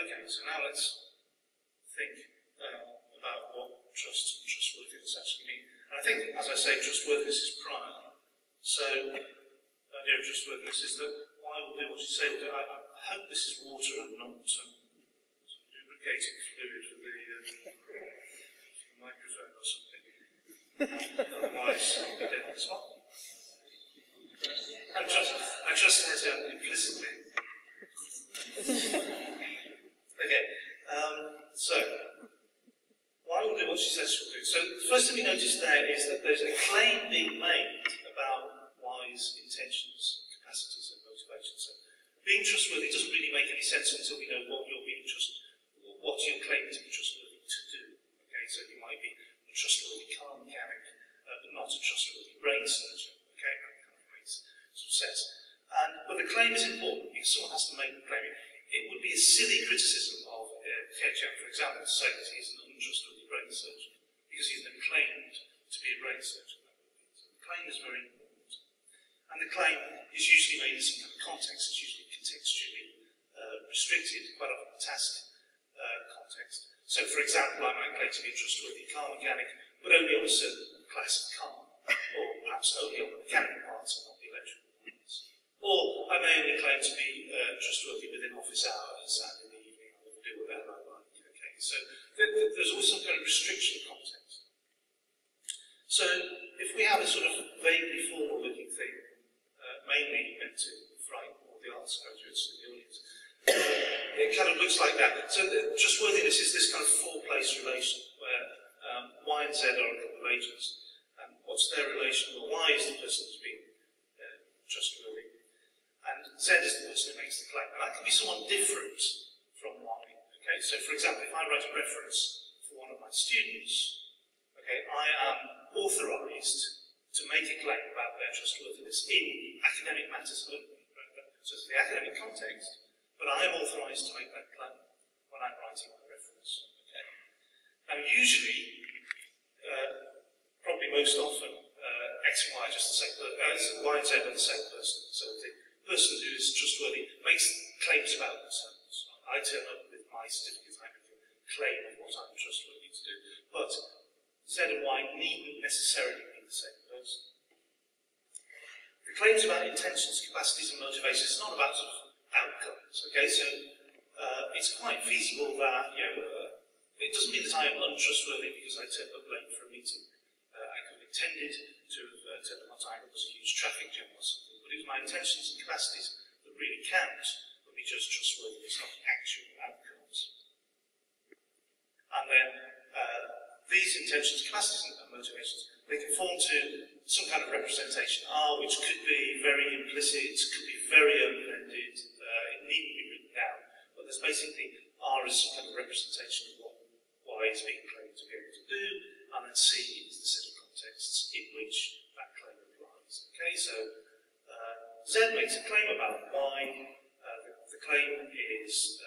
Okay, so now let's think about what trust and trustworthiness actually mean. And I think, as I say, trustworthiness is prior. So, the idea of trustworthiness is that I will do what you say will do. I hope this is water and not some lubricating fluid for the microphone or something. Otherwise, I'll be dead as well. I trust her implicitly. Okay, so, well, I will do what she says she'll do. So, the first thing we notice there is that there's a claim being made about wise intentions, capacities, and motivations. So, being trustworthy doesn't really make any sense until we know what you're what you're claiming to be trustworthy to do. Okay, so you might be a trustworthy car mechanic, but not a trustworthy brain surgeon. Okay, that kind of makes some sense. But the claim is important because someone has to make the claim. It would be a silly criticism of Kieron, for example, to say that he's an untrustworthy brain surgeon because he's been claimed to be a brain surgeon. So the claim is very important. And the claim is usually made in some kind of context. It's usually contextually restricted, quite often task context. So, for example, I might claim to be a trustworthy car mechanic, but only on a certain class of car, or perhaps only on the mechanical parts and not the electrical parts. Or I may only claim to be trustworthy within office hours, and in the evening I will do whatever I like. Okay, so there's always some kind of restriction context. So, if we have a sort of vaguely formal-looking thing, mainly meant to frighten all the arts graduates in the audience, it kind of looks like that. So trustworthiness is this kind of four-place relation where Y and Z are a couple of agents. And what's their relation? Well, Y is the person who's being trustworthy, and Z is the person who makes the claim. And that can be someone different from Y. Okay, so for example, if I write a reference for one of my students, okay, I am authorised to make a claim about their trustworthiness in academic matters only. So it's the academic context. But I am authorised to make that claim when I'm writing my reference. Okay. Now, usually, probably most often, X and Y are just the same person. Y and Z are the same person. So the person who is trustworthy makes claims about themselves. I turn up with my certificate, I make a claim of what I'm trustworthy to do. But Z and Y needn't necessarily be the same person. The claims about intentions, capacities, and motivations is not about sort of outcomes. Okay, so it's quite feasible that it doesn't mean that I am untrustworthy because I turned up late for a meeting. I could have intended to have turned up on time because there was a huge traffic jam or something, but it was my intentions and capacities that really count, but we just trustworthy. It's not actual outcomes. And then these intentions, capacities, and motivations, they conform to some kind of representation R, which could be very implicit, could be very open-ended. It needn't be written down, but there's basically R is some kind of representation of what Y is being claimed to be able to do, and then C is the set of contexts in which that claim applies. Okay, so Z makes a claim about Y. The claim is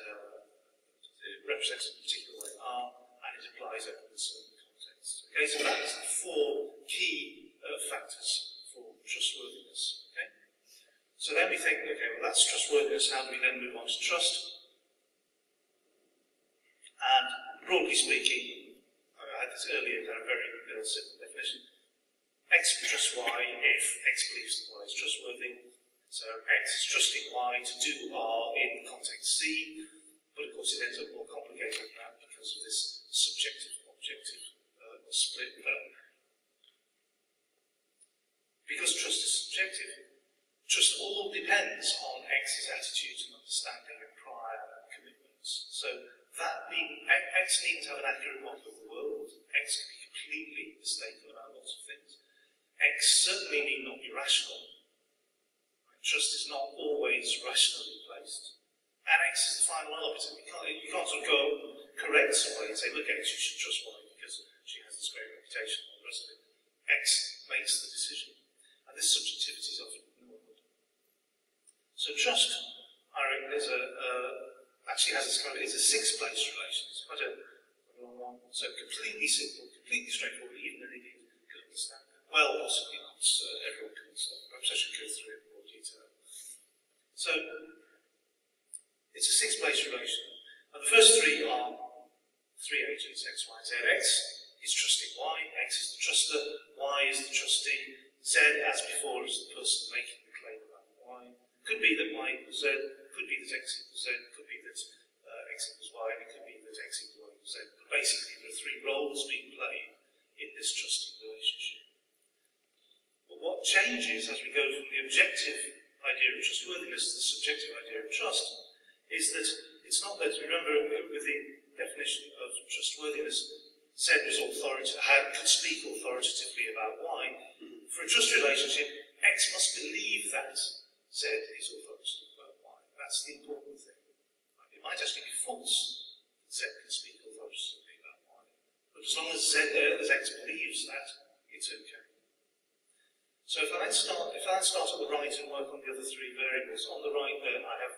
represented in a particular way R, and it applies over a certain context. Okay, so that's the four key factors for trustworthiness. Okay. So then we think, okay, well that's trustworthiness, how do we then move on to trust? And broadly speaking, I had this earlier kind of very simple definition. X trusts Y if X believes that Y is trustworthy. So X is trusting Y to do R in context C, but of course it ends up more complicated than that because of this subjective-objective split. Because trust is subjective, trust all depends on X's attitudes and understanding of prior commitments. So that X needn't have an accurate model of the world. X can be completely mistaken about lots of things. X certainly need not be rational. Trust is not always rationally placed. And X is the final arbiter. You can't sort of go correct somebody and say, look, X, you should trust Y because she has this great reputation and all the rest of it. X makes the decision. And this subjectivity is often ignored. So trust, I reckon, actually has it's a six-place relation. It's quite a long one. So completely simple, completely straightforward, even an idiot could understand. Well, possibly not. Everyone can understand. Perhaps I should go through it in more detail. So it's a six-place relation. And the three agents, X, Y, Z. X is trusting Y, X is the truster, Y is the trustee, Z, as before, is the person making the claim about Y. Could be that Y equals Z, could be that X equals Z, could be that X equals Y, and it could be that X equals Y equals Z. But basically, there are three roles being played in this trusting relationship. But what changes as we go from the objective idea of trustworthiness to the subjective idea of trust is that it's not that, remember with the definition of trustworthiness, Z was could speak authoritatively about Y. For a trust relationship, X must believe that Z is authoritative about Y. That's the important thing. It might actually be false that Z can speak authoritatively about Y. But as long as X believes that, it's okay. So if I then start at the right and work on the other three variables, on the right I have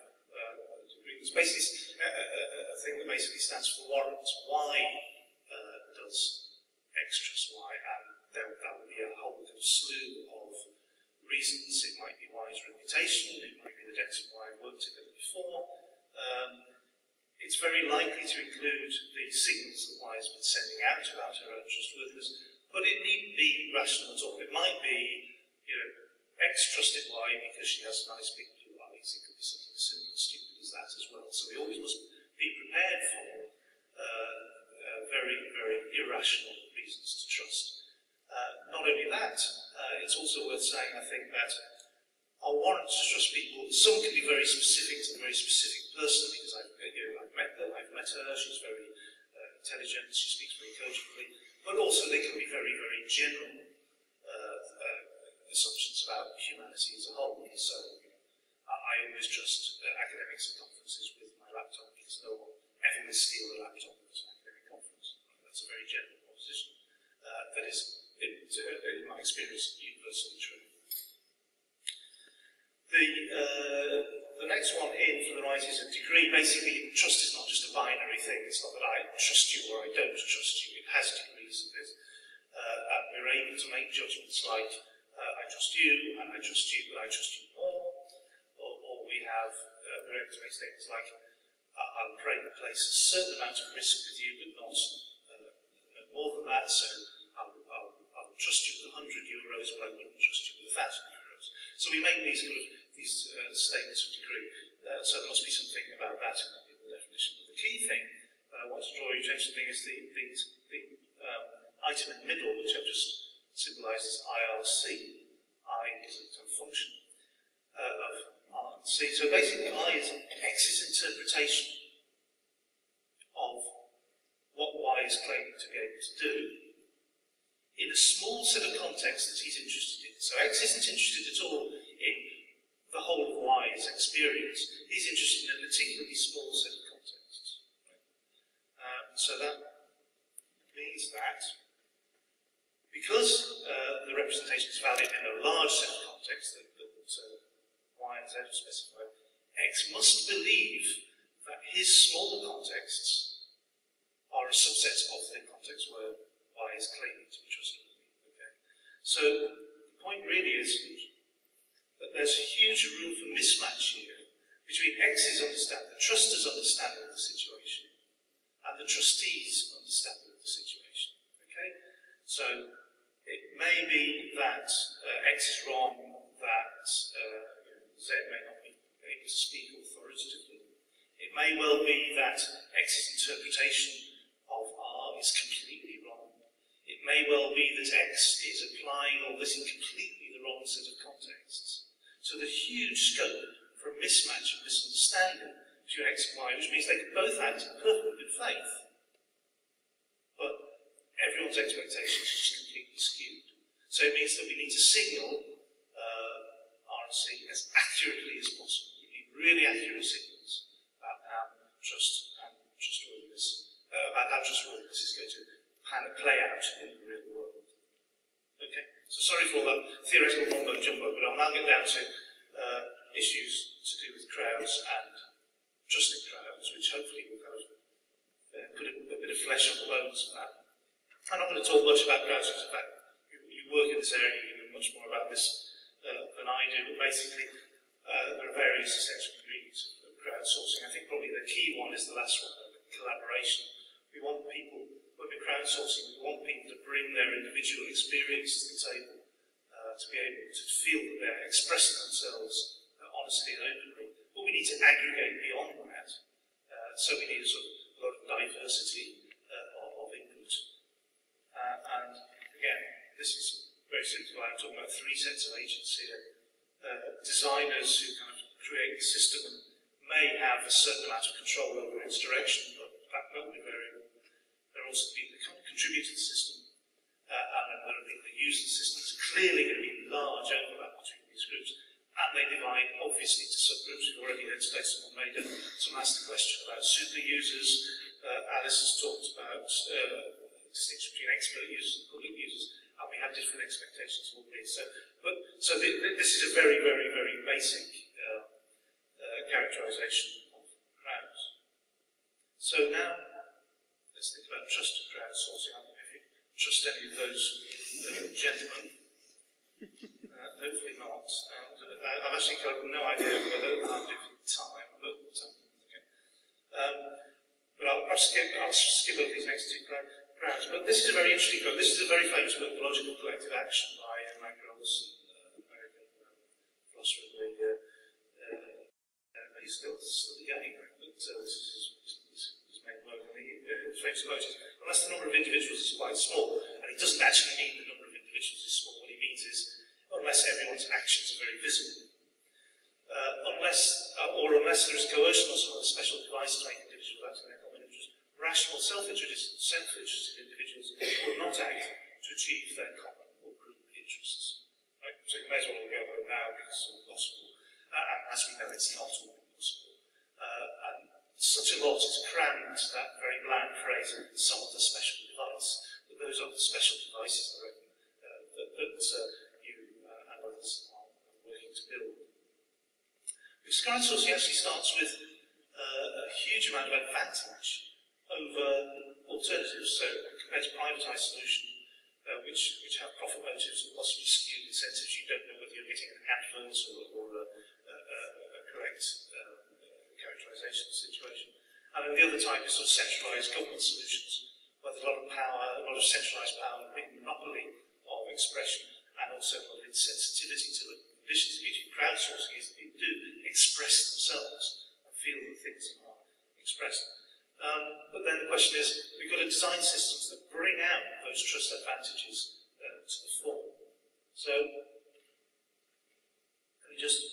it's basically a thing that basically stands for warrants. Why does X trust Y? And that would be a whole slew of reasons. It might be Y's reputation, it might be that X and Y have worked together before. It's very likely to include the signals that Y has been sending out about her own trustworthiness, but it needn't be rational at all. It might be, X trusted Y because she has nice big blue eyes. It could be something as simple and stupid as that as well. So we always must be prepared for very, very irrational reasons to trust. Not only that, it's also worth saying, I think, that our warrants to trust people, some can be very specific to a very specific person, because I've met her, she's very intelligent, she speaks very cogently, but also they can be very, very general assumptions about humanity as a whole. So I always trust academics at conferences with my laptop, because no one ever will steal a laptop at an academic conference. That's a very general proposition. That is, in my experience, universally true. The next one in for the right is a degree. Basically, trust is not just a binary thing. It's not that I trust you or I don't trust you. It has degrees of it. And we're able to make judgments like, I trust you, and I trust you, but I trust you more. Or we're able to make statements like, I'm afraid to place a certain amount of risk with you, but not more than that, so I'll trust you with €100, but I wouldn't trust you with €1,000. So we make these statements of degree. So there must be something about that in the definition. But the key thing I want to draw your attention to is the item in the middle, which I've just symbolised as IRC. I is a function of RC. So basically, I is X's interpretation of what Y is claiming to be able to do in a small set of contexts that he's interested in. So X isn't interested at all in the whole of Y's experience. He's interested in a particularly small set of contexts. So that means that because the representation is valid in a large set of contexts that Y and Z have specified, X must believe that his small contexts are a subset of the context where Y is claiming to be trustworthy. Okay? So the point really is that there's a huge room for mismatch here between X's understanding, the truster's understanding of the situation, and the trustee's understanding of the situation. Okay? So it may be that X is wrong, that Z may not be able to speak authoritatively. It may well be that X's interpretation of R is completely wrong. It may well be that X is applying all this in completely the wrong set of contexts. So there's huge scope for a mismatch and misunderstanding between X and Y, which means they can both act in perfect good faith, but everyone's expectations are just completely skewed. So it means that we need to signal R and C as accurately as possible. We need really accurate signals about how trustworthiness is going to kind of play out in the real world. Okay, so sorry for all that theoretical mumbo jumbo, but I'll now get down to issues to do with crowds and trusting crowds, which hopefully will kind of put a bit of flesh on the bones of that. I'm not going to talk much about crowds, because in fact, you work in this area, you know much more about this than I do, but basically there are various essential ingredients of crowdsourcing. I think probably the key one is the last one, collaboration, We want people, when we're crowdsourcing, we want people to bring their individual experience to the table, to be able to feel that they're expressing themselves honestly and openly. But we need to aggregate beyond that. So we need a sort of lot of diversity of input. And again, this is very simple. I'm talking about 3 sets of agents here. Designers who kind of create the system may have a certain amount of control over its direction, but that will be variable. There are also people who contribute to the system, and then there are people who use the system. There's clearly going to be large overlap between these groups, and they divide obviously into subgroups. We've already heard today someone asked the question about super users. Alice has talked about distinction between expert users and public users, and we have different expectations already. So this is a very, very, very basic characterization of crowds. So now, let's think about trust and crowdsourcing. I don't know if you trust any of those gentlemen. Hopefully not. And I've actually got no idea whether I'll do for time, but okay. But I'll skip over these next 2 crowds. But this is a very interesting book. This is a very famous book, The Logical Collective Action by Macros, American philosopher of the he's still getting there, but this is his main work. And his famous quote is, unless the number of individuals is quite small, and he doesn't actually mean the number of individuals is small, what he means is, unless everyone's actions are very visible. Unless there is coercion or some other special device to make individuals act in their common interest, rational self-interested individuals will not act to achieve their common or group interests. Right? So you may as well go over now because it's all possible. And as we know, it's not all possible. And such a lot is crammed into that very bland phrase, some of the special device, that those are the special devices that you and others are working to build. Because crowdsourcing actually starts with a huge amount of advantage over alternatives. So compared to privatised solutions, which have profit motives and possibly skewed incentives, you don't know whether you're getting an advert or a correct characterisation of the situation. And then the other type is sort of centralised government solutions, where there's a lot of power, a lot of centralised power, a big monopoly of expression, and also a lot of insensitivity to the conditions. The beauty of crowdsourcing is that people do express themselves and feel that things are expressed. But then the question is, we've got to design systems that bring out those trust advantages to the fore. So, let me just